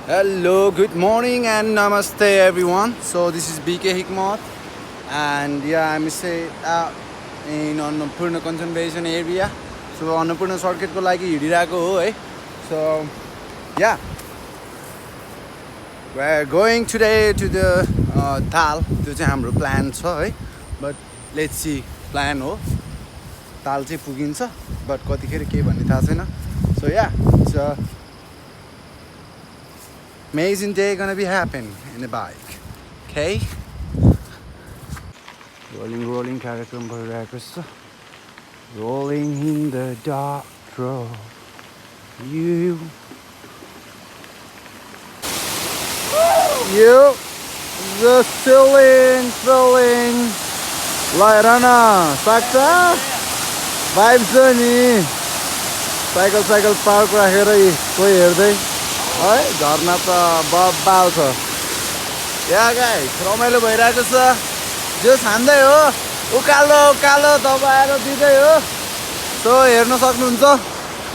Hello, good morning and namaste everyone. So this is BK Hikmat and yeah, I'm in Annapurna concentration area. So Annapurna circuit ko लागि हिडिरहेको हो है. So yeah, we're going today to the Tal. त्यो चाहिँ हाम्रो plan छ है. But let's see, plan हो. Tal चाहिँ पुगिन्छ, but कतिखेर के भन्ने थाहा छैन. So yeah, it's a amazing day gonna be happen in the bike. Okay? Rolling कार्यक्रम भइरहेको छ. Rolling in the dark road. You just chilling. ल हेर न सक्छ भाइब्स छ नि साइकल पार्क राखेर कोही हेर्दै है झर्ना त बब्बाल छ यहाँ गाइस रमाइलो भइरहेको छ जोस हान्दै हो उकालो दबाएर दिँदै हो सो हेर्न सक्नुहुन्छ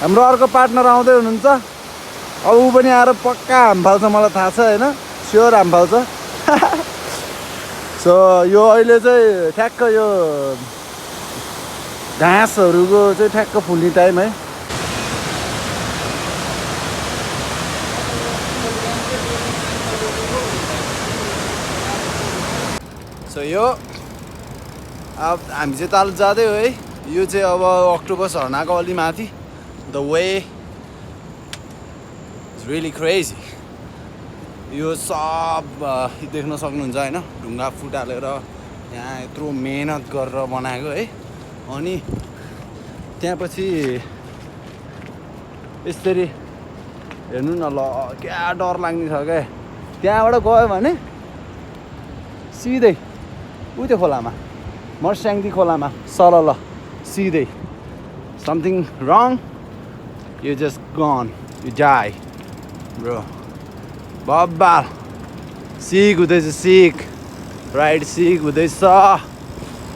हाम्रो अर्को पार्टनर आउँदै हुनुहुन्छ अब ऊ पनि आएर पक्का हाम फाल्छ मलाई थाहा छ हैन स्योर हाम फाल्छ सो यो अहिले चाहिँ ठ्याक्क यो घाँसहरूको चाहिँ ठ्याक्क फुल्ने टाइम है सो यो अब हामी चाहिँ ताल जाँदै हो है यो चाहिँ अब अक्टोबर झर्नाको अलि माथि the way is really crazy यो सब देख्न सक्नुहुन्छ हैन ढुङ्गा फुटालेर यहाँ यत्रो मेहनत गरेर बनाएको है अनि त्यहाँपछि यसरी हेर्नु न ल क्या डर लाग्ने छ क्या त्यहाँबाट गयो भने सिधै उ त्यो खोलामा मर्स्याङ्दी खोलामा सरल सिधै something wrong you just gun you die bro बब्बाल सिक हुँदैछ सिक राइड सिक हुँदैछ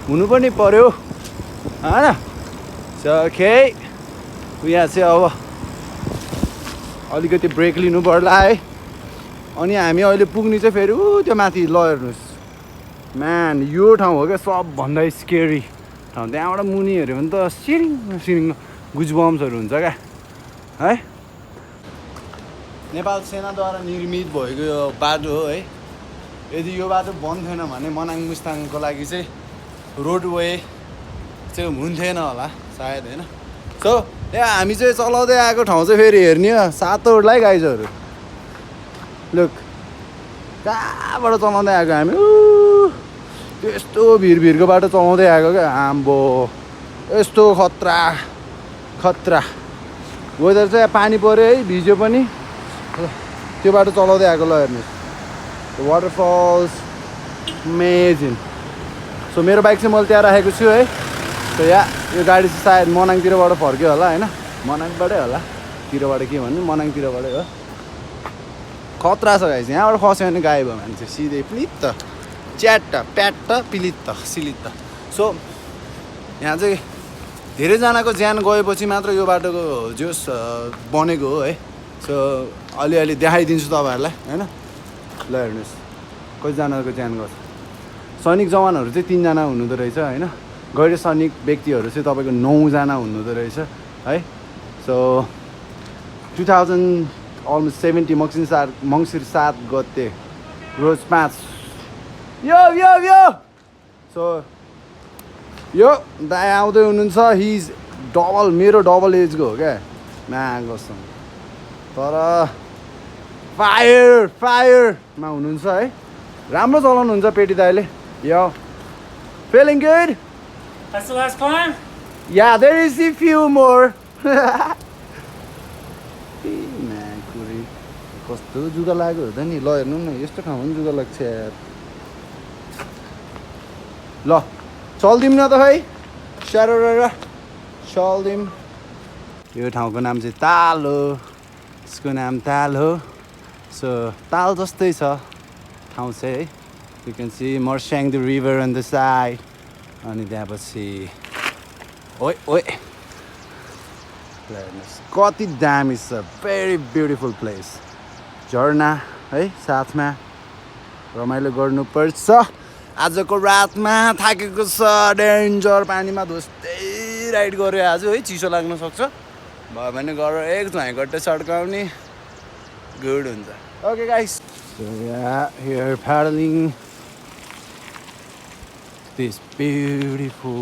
हुनु पनि पर्यो होइन सके यहाँ चाहिँ अब अलिकति ब्रेक लिनु पर्ला है अनि हामी अहिले पुग्ने चाहिँ फेरि ऊ त्यो माथि ल हेर्नुहोस् म्यान यो ठाउँ हो क्या सबभन्दा स्केरी ठाउँ त्यहाँबाट मुनि हेऱ्यो भने त सिरिङ गुजबम्सहरू हुन्छ क्या है नेपाल सेनाद्वारा निर्मित भएको यो बाटो हो है यदि यो बाटो बन्द थिएन भने मनाङ मुस्ताङको लागि चाहिँ रोडवे चाहिँ हुन्थेन होला सायद होइन सो यहाँ हामी चाहिँ चलाउँदै आएको ठाउँ चाहिँ फेरि हेर्ने हो सातवटालाई गाइजहरू लुक कहाँबाट चलाउँदै आएको हामी त्यस्तो भिरको बाटो चलाउँदै आएको क्या आम्बो यस्तो खतरा वेदर चाहिँ पानी पऱ्यो है भिज्यो पनि त्यो बाटो चलाउँदै आएको ल हेर्नुहोस् वाटरफल्स अमेजिङ सो मेरो बाइक चाहिँ मैले त्यहाँ राखेको छु है सो यो गाडी चाहिँ सायद मनाङतिरबाट फर्क्यो होला होइन मनाङबाटै होला तिरबाट के भन्नु मनाङतिरबाटै हो खतरा छ गाई चाहिँ यहाँबाट खस्यो भने गायब भयो मान्छे सिधै प्लित्त च्याट्ट प्याट्ट पिलित्त सिलित्त सो यहाँ चाहिँ धेरैजनाको ज्यान गएपछि मात्र यो बाटोको जोस बनेको हो है सो अलिअलि देखाइदिन्छु तपाईँहरूलाई होइन ल हेर्नुहोस् कतिजनाको ज्यान गर्छ सैनिक जवानहरू चाहिँ 3 जना हुनुहुँदो रहेछ होइन गैर सैनिक व्यक्तिहरू चाहिँ तपाईँको 9 जना हुनुहुँदो रहेछ है सो 2070 मङ्सिर 7 गते रोज 5 यो सो यो दाइ आउँदै हुनुहुन्छ हि इज मेरो डबल एजको हो क्या म्यागसँग तर फायरमा हुनुहुन्छ है राम्रो चलाउनुहुन्छ पेटी दाइले यो feeling good? That's the last climb? Yeah, there is a few more. कस्तो जुगा लाग्यो हुँदा नि ल हेर्नु न यस्तो ठाउँमा पनि जुगा लाग्छ यार ल चल्दिउँ न त है साह्रो चल्दिउँ यो ठाउँको नाम चाहिँ ताल हो यसको नाम ताल हो सो ताल जस्तै छ ठाउँ चाहिँ है you can see Marsyangdi river on the side अनि त्यहाँपछि ओए हेर्नुहोस् कति दामी छ भेरी ब्युटिफुल प्लेस झरना है साथमा रमाइलो गर्नुपर्छ आजको रातमा थाकेको छ डेन्जर पानीमा धुस्दै राइड गऱ्यो आज है चिसो लाग्न सक्छ भयो भने गरेर एक झैँगट्टे सड्काउने गुड हुन्छ okay guys so yeah here paddling this beautiful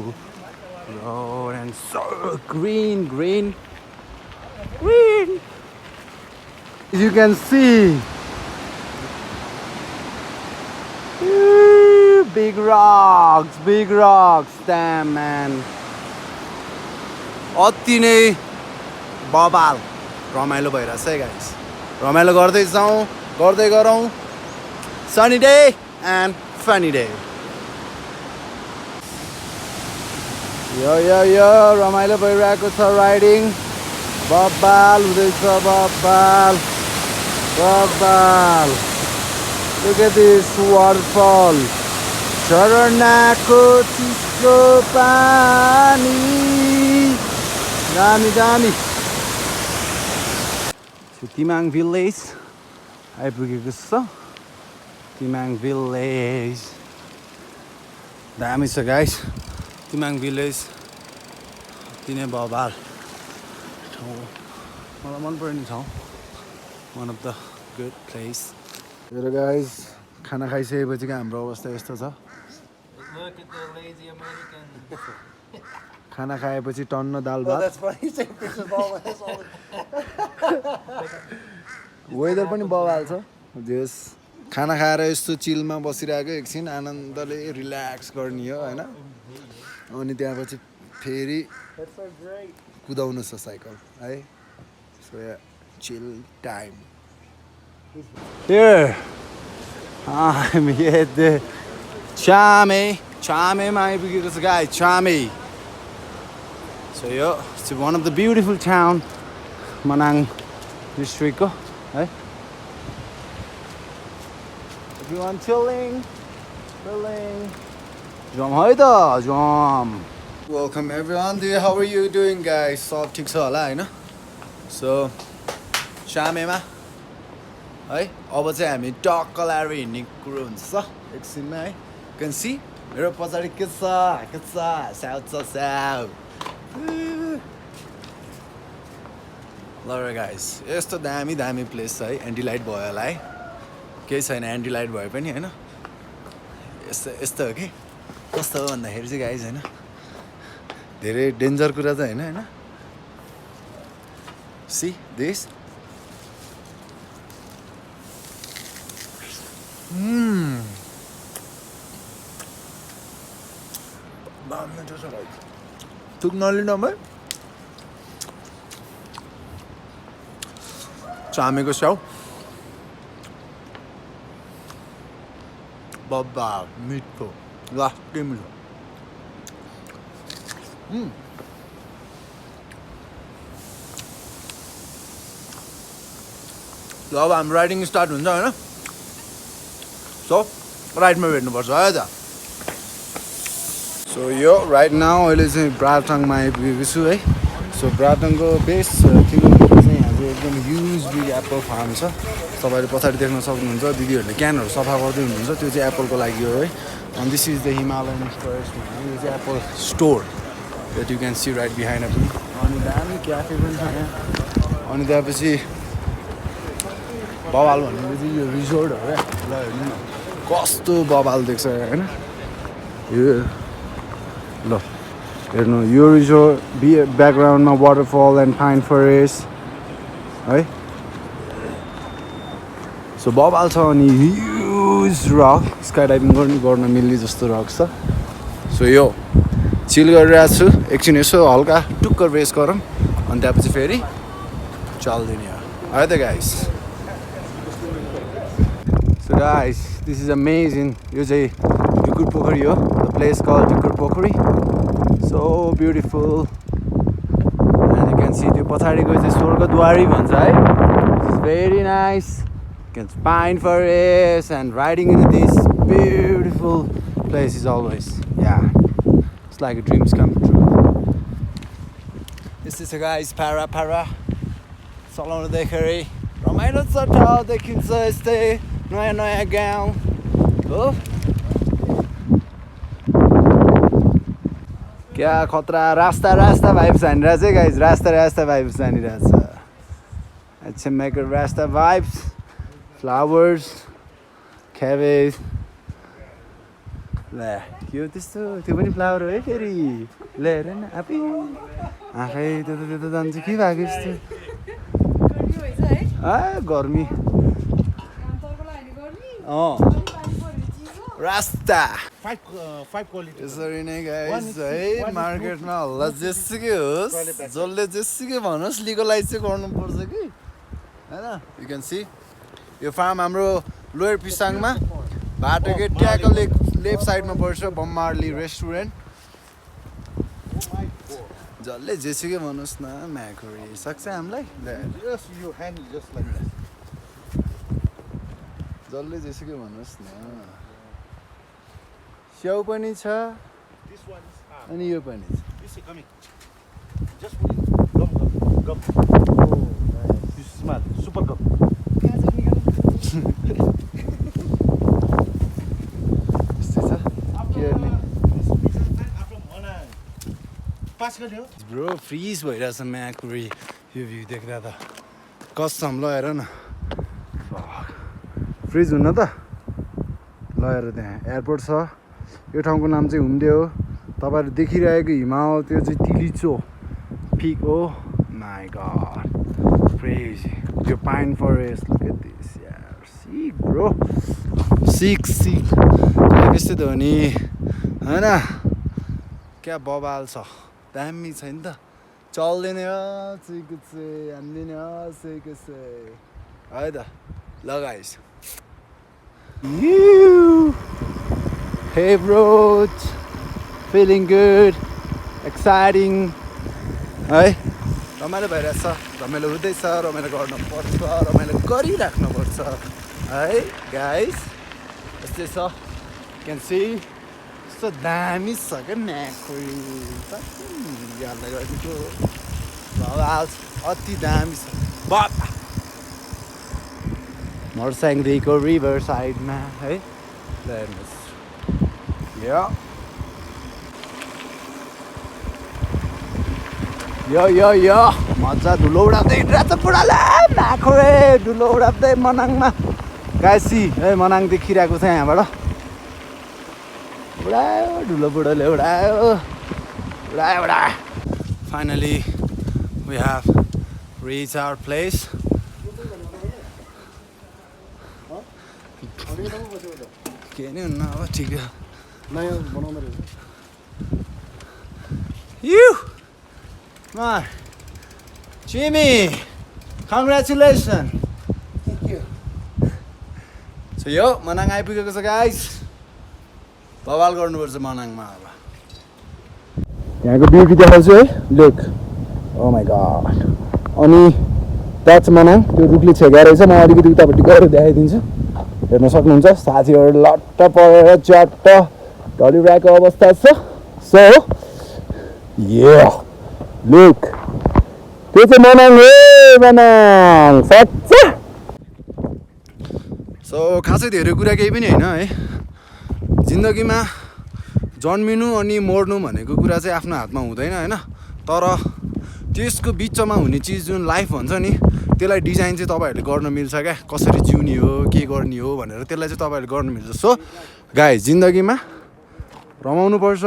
road and so green you can see big rocks damn man अति नै बबाल रमाइलो भइरहेछ है गाइस रमाइलो गर्दै जाउँ गर्दै गरौँ sunny day and funny day यो रमाइलो भइरहेको छ राइडिङ बबाल हुँदैछ बबाल look at this waterfall झरनाको चिसो पानी दामी तिमाङ भिलेज आइपुगेको छ तिमाङ भिलेज दामी छ गाइस तिमाङ भिलेज अति नै बबाल ठाउँ मलाई मनपर्ने ठाउँ one of the good place हेर गाइस खाना खाइसकेपछि हाम्रो अवस्था यस्तो छ खाना खाएपछि टन्न दाल भात वेदर पनि बबाल छ जस खाना खाएर यस्तो चिलमा बसिरहेको एकछिन आनन्दले रिल्याक्स गर्ने हो हैन अनि त्यसपछि फेरि कुदाउनु छ साइकल है so yeah chill time here I'm at the Chame आइपुगेको छ guys Chame so yo it's one of the beautiful town Manang district ko है everyone chilling jom है त jom welcome everyone how are you doing guys सब ठीक छ होला हैन so Chame मा है अब चाहिँ हामी टक्क लाएर हिँड्ने कुरो हुन्छ एकछिनमा है you can see मेरो पछाडि के छ साउथ ल र गाइस यस्तो दामी प्लेस छ है एन्टी लाइट भयो होला है केही छैन एन्टी लाइट भए पनि हैन यस्तो हो कि कस्तो हो भन्दाखेरि चाहिँ गाइस हैन धेरै डेन्जर कुरा त हैन सी दिस थुक नलिनु भाइ चामेको स्याउ बब्बा मिठो लास्टै मिठो ल अब हाम्रो राइडिङ स्टार्ट हुन्छ होइन सो राइडमा भेट्नुपर्छ है त सो यो राइट नाउ अहिले चाहिँ ब्राटाङमा आइपुगेको छु है सो ब्राटाङको बेस किलोमिटर चाहिँ यहाँ चाहिँ एकदम ह्युज बिग एप्पल फार्म छ तपाईँले पछाडि देख्न सक्नुहुन्छ दिदीहरूले क्यानहरू सफा गर्दै हुनुहुन्छ त्यो चाहिँ एप्पलको लागि हो है अनि this is the Himalayan forest यो चाहिँ apple store that you can see right behind पनि अनि दामी क्याफे पनि छ यहाँ अनि त्यसपछि बबाल भनेको चाहिँ यो रिजोर्ट हो क्या ल हेर्नु न कस्तो बबाल देख्छ होइन यो ल हेर्नु यो रिजोर्ट ब्याकग्राउन्डमा वाटरफल एन्ड पाइन फरेस्ट है सो बबाल छ अनि ह्युज रक स्काई डाइभिङ गर्न मिल्ने जस्तो रक छ सो यो चिल गरिरहेको छु एकछिन यसो हल्का टुक्क रेस गरौँ अनि त्यसपछि फेरि चल्दिने हो है त guys so guys this is amazing यो चाहिँ ढुकुर पोखरी हो the place called Dhukur Pokhari so beautiful and you can see त्यो पछाडिको चाहिँ स्वर्गद्वारी भन्छ है it's very nice can pine forest and riding into this beautiful place is always it's like a dreams come true. This is a guys para चलाउनु देखेरै रमाइलो छ ठाउँ देखिन्छ यस्तै नयाँ नयाँ गाउँ हो क्या खतरा रास्ता रास्ता भाइब्स हानिरहेछ है गाइज रास्ता रास्ता भाइब्स हानिरहेछ अच्छा मेक रास्ता भाइब्स फ्लावर्स क्याबेज ल के हो त्यस्तो त्यो पनि फ्लावर हो है फेरि ल हेर न आफै आँखै त्यो जान्छ के भएको यस्तो गर्मी रास्ता यसरी नै गाइस है मार्केटमा हल्ला जेसुकै होस् जसले जेसुकै भनोस् लिगलाइज चाहिँ गर्नुपर्छ कि होइन यु क्यान सी यो फार्म हाम्रो लोयर पिसाङमा बाटोकै ट्याकल लेफ्ट साइडमा पर्छ बम्मार्ली रेस्टुरेन्ट जसले जेसुकै भन्नुहोस् न म्याकोरी सक्छ हामीलाई जसले जेसुकै भन्नुहोस् न स्याउ पनि छ अनि यो पनि ब्रो फ्रिज भइरहेछ म्याकुरी यो भ्यू देख्दा त कसम ल हेर न फ्रिज हुन त ल हेर त्यहाँ एयरपोर्ट छ यो ठाउँको नाम चाहिँ हुम्दे हो तपाईँहरू देखिरहेको हिमाल त्यो चाहिँ तिलिचो पिक हो माई गॉड क्रेजी यो पाइन फरेस्ट लुक एट दिस यार सिक ब्रो सिक त्यस्तै त हो नि होइन क्या बबाल छ दामी छ नि त चल्दैन हान्दैन है त लगाइस Hey bro, feeling good, exciting. है रमाइलो भइरहेछ रमाइलो हुँदैछ रमाइलो गर्नुपर्छ रमाइलो गरिराख्नुपर्छ है गाइस यस्तै छ क्यान सी यस्तो दामी छ क्या म्याकोरी हाल्दै गरेको अति दामी छ बाबा मर्साङदेखिको रिभर साइडमा है ल हेर्नुहोस् यो मजा धुलो उडाउँदै हिँडिरहेछ बुढाले नाखोरे धुलो उडाउँदै मनाङमा गासी है मनाङ देखिरहेको छ यहाँबाट उडायो धुलो बुढोले उडायो finally we have reach our place के नि हुन्न अब ठिक नयाँ बनाउँदै रहेछ Jimmy, congratulations. Thank you. So yo, Manang आइपुगेको छ guys. बवाल गर्नुपर्छ मनाङमा अब यहाँको ब्युटी देखाउँछु है लुक ओ माई गॉड अनि द्याट्स मनाङ त्यो रुखले छेकेर रहेछ म अलिकति उतापट्टि गएर देखाइदिन्छु हेर्न सक्नुहुन्छ साथीहरू लट्ट परेर च्याट्ट ढलिरहेको अवस्था छ सो लुक त्यो चाहिँ मनाङ हो मनाङ सक्छ सो खासै धेरै कुरा केही पनि होइन है जिन्दगीमा जन्मिनु अनि मर्नु भनेको कुरा चाहिँ आफ्नो हातमा हुँदैन होइन तर त्यसको बिचमा हुने चिज जुन लाइफ भन्छ नि त्यसलाई डिजाइन चाहिँ तपाईँहरूले गर्न मिल्छ क्या कसरी जिउने हो के गर्ने हो भनेर त्यसलाई चाहिँ तपाईँहरूले गर्न मिल्छ सो गाइस जिन्दगीमा रमाउनुपर्छ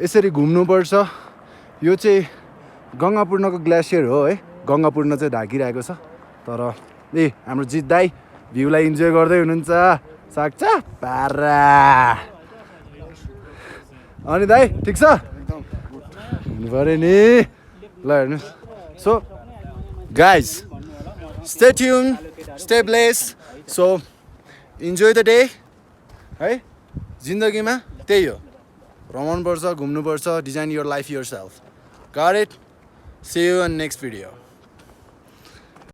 यसरी घुम्नुपर्छ यो चाहिँ गङ्गापूर्णको ग्लेसियर हो है गङ्गापूर्ण चाहिँ ढाकिरहेको छ तर हाम्रो जित दाई भ्यूलाई इन्जोय गर्दै हुनुहुन्छ सक्छ पारा अनि दाई ठिक छ हुनु पऱ्यो नि ल हेर्नुहोस् so guys stay tuned stay blessed so enjoy the day है जिन्दगीमा त्यही हो रमाउनुपर्छ घुम्नुपर्छ design your life yourself got it see you in next video